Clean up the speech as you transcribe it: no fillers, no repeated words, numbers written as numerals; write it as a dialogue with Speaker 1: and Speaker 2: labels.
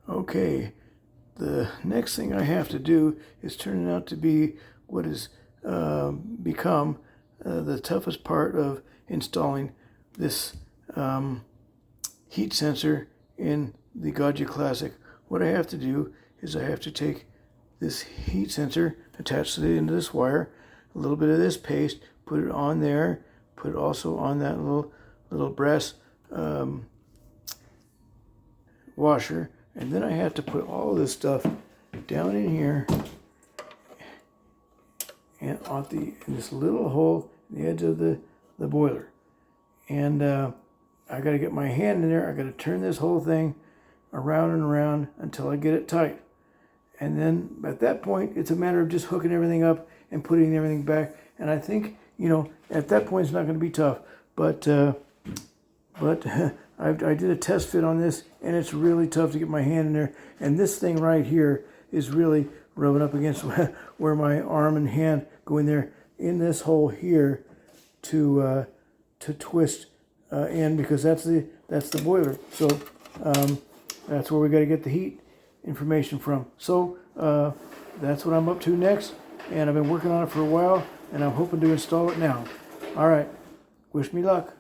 Speaker 1: Okay, the next thing I have to do is turning out to be what has become the toughest part of installing this heat sensor in the Gaggia Classic. What I have to do is I have to take this heat sensor, attach it into this wire, a little bit of this paste, put it on there, put it also on that little brass washer, and then I have to put all this stuff down in here and in this little hole in the edge of the boiler. And I got to get my hand in there. I got to turn this whole thing around and around until I get it tight. And then at that point, it's a matter of just hooking everything up and putting everything back. And I think, at that point, it's not going to be tough. But I did a test fit on this, and it's really tough to get my hand in there. And this thing right here is really rubbing up against where my arm and hand go in there, in this hole here, to twist in, because that's the boiler. So that's where we got to get the heat information from. So that's what I'm up to next, and I've been working on it for a while, and I'm hoping to install it now. All right, wish me luck.